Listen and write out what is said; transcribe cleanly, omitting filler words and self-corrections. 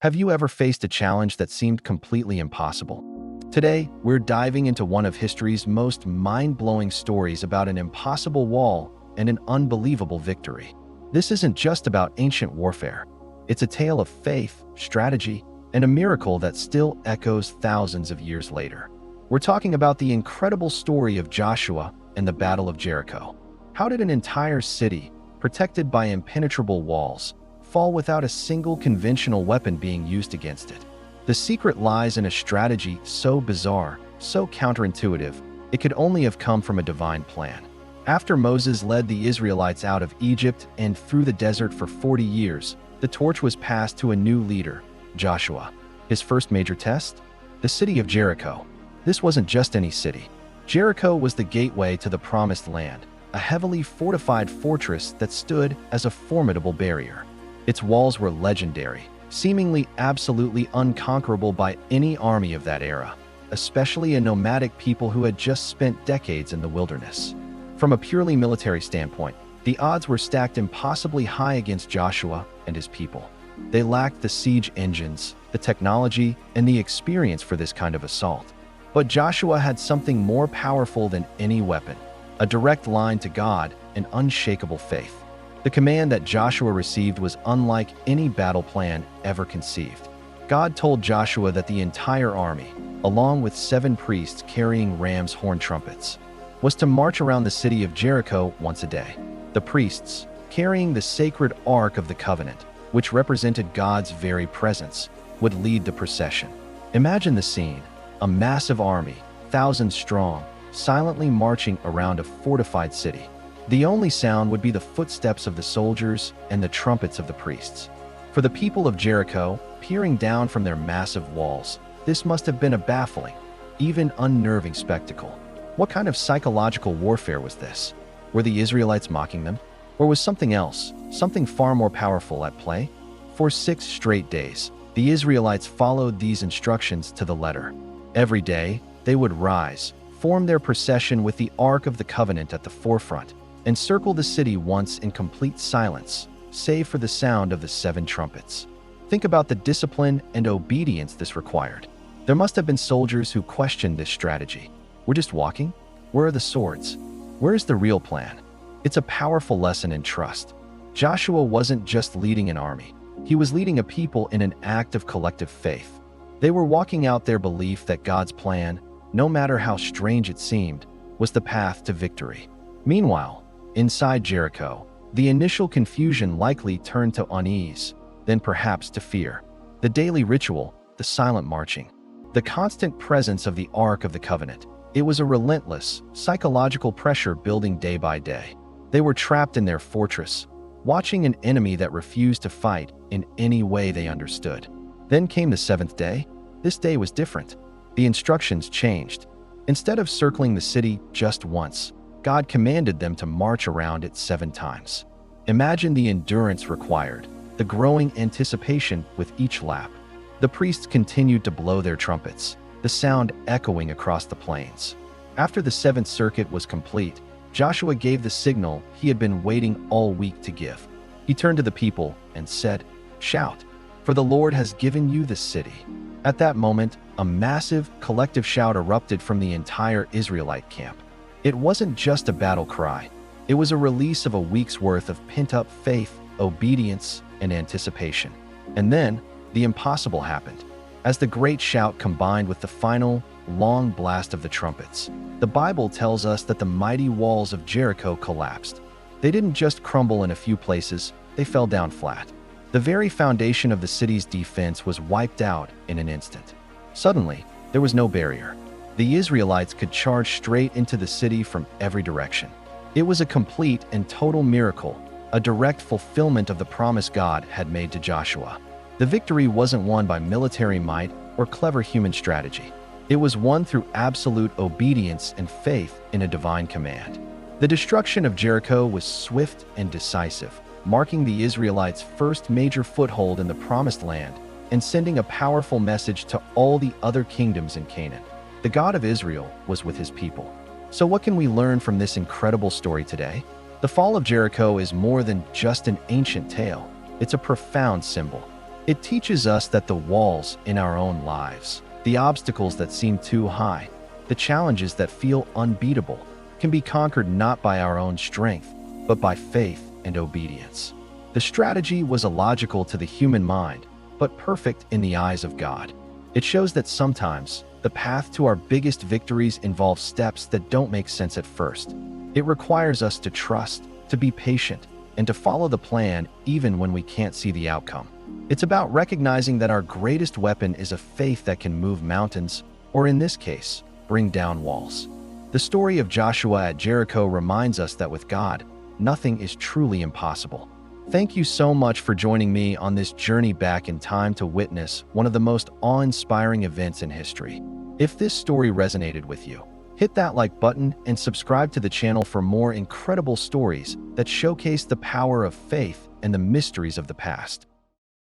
Have you ever faced a challenge that seemed completely impossible? Today, we're diving into one of history's most mind-blowing stories about an impossible wall and an unbelievable victory. This isn't just about ancient warfare. It's a tale of faith, strategy, and a miracle that still echoes thousands of years later. We're talking about the incredible story of Joshua and the Battle of Jericho. How did an entire city, protected by impenetrable walls, fall without a single conventional weapon being used against it? The secret lies in a strategy so bizarre, so counterintuitive, it could only have come from a divine plan. After Moses led the Israelites out of Egypt and through the desert for 40 years, the torch was passed to a new leader, Joshua. His first major test? The city of Jericho. This wasn't just any city. Jericho was the gateway to the Promised Land, a heavily fortified fortress that stood as a formidable barrier. Its walls were legendary, seemingly absolutely unconquerable by any army of that era, especially a nomadic people who had just spent decades in the wilderness. From a purely military standpoint, the odds were stacked impossibly high against Joshua and his people. They lacked the siege engines, the technology, and the experience for this kind of assault. But Joshua had something more powerful than any weapon: a direct line to God and unshakable faith. The command that Joshua received was unlike any battle plan ever conceived. God told Joshua that the entire army, along with 7 priests carrying ram's horn trumpets, was to march around the city of Jericho once a day. The priests, carrying the sacred Ark of the Covenant, which represented God's very presence, would lead the procession. Imagine the scene: a massive army, thousands strong, silently marching around a fortified city. The only sound would be the footsteps of the soldiers and the trumpets of the priests. For the people of Jericho, peering down from their massive walls, this must have been a baffling, even unnerving spectacle. What kind of psychological warfare was this? Were the Israelites mocking them? Or was something else, something far more powerful at play? For 6 straight days, the Israelites followed these instructions to the letter. Every day, they would rise, form their procession with the Ark of the Covenant at the forefront, and circle the city once in complete silence, save for the sound of the 7 trumpets. Think about the discipline and obedience this required. There must have been soldiers who questioned this strategy. We're just walking? Where are the swords? Where is the real plan? It's a powerful lesson in trust. Joshua wasn't just leading an army. He was leading a people in an act of collective faith. They were walking out their belief that God's plan, no matter how strange it seemed, was the path to victory. Meanwhile, inside Jericho, the initial confusion likely turned to unease, then perhaps to fear. The daily ritual, the silent marching, the constant presence of the Ark of the Covenant. It was a relentless, psychological pressure building day by day. They were trapped in their fortress, watching an enemy that refused to fight in any way they understood. Then came the 7th day. This day was different. The instructions changed. Instead of circling the city just once, God commanded them to march around it 7 times. Imagine the endurance required, the growing anticipation with each lap. The priests continued to blow their trumpets, the sound echoing across the plains. After the 7th circuit was complete, Joshua gave the signal he had been waiting all week to give. He turned to the people and said, "Shout, for the Lord has given you the city." At that moment, a massive, collective shout erupted from the entire Israelite camp. It wasn't just a battle cry. It was a release of a week's worth of pent-up faith, obedience, and anticipation. And then, the impossible happened. As the great shout combined with the final, long blast of the trumpets, the Bible tells us that the mighty walls of Jericho collapsed. They didn't just crumble in a few places, they fell down flat. The very foundation of the city's defense was wiped out in an instant. Suddenly, there was no barrier. The Israelites could charge straight into the city from every direction. It was a complete and total miracle, a direct fulfillment of the promise God had made to Joshua. The victory wasn't won by military might or clever human strategy. It was won through absolute obedience and faith in a divine command. The destruction of Jericho was swift and decisive, marking the Israelites' first major foothold in the Promised Land and sending a powerful message to all the other kingdoms in Canaan. The God of Israel was with his people. So what can we learn from this incredible story today? The fall of Jericho is more than just an ancient tale. It's a profound symbol. It teaches us that the walls in our own lives, the obstacles that seem too high, the challenges that feel unbeatable, can be conquered not by our own strength, but by faith and obedience. The strategy was illogical to the human mind, but perfect in the eyes of God. It shows that sometimes the path to our biggest victories involves steps that don't make sense at first. It requires us to trust, to be patient, and to follow the plan even when we can't see the outcome. It's about recognizing that our greatest weapon is a faith that can move mountains, or in this case, bring down walls. The story of Joshua at Jericho reminds us that with God, nothing is truly impossible. Thank you so much for joining me on this journey back in time to witness one of the most awe-inspiring events in history. If this story resonated with you, hit that like button and subscribe to the channel for more incredible stories that showcase the power of faith and the mysteries of the past.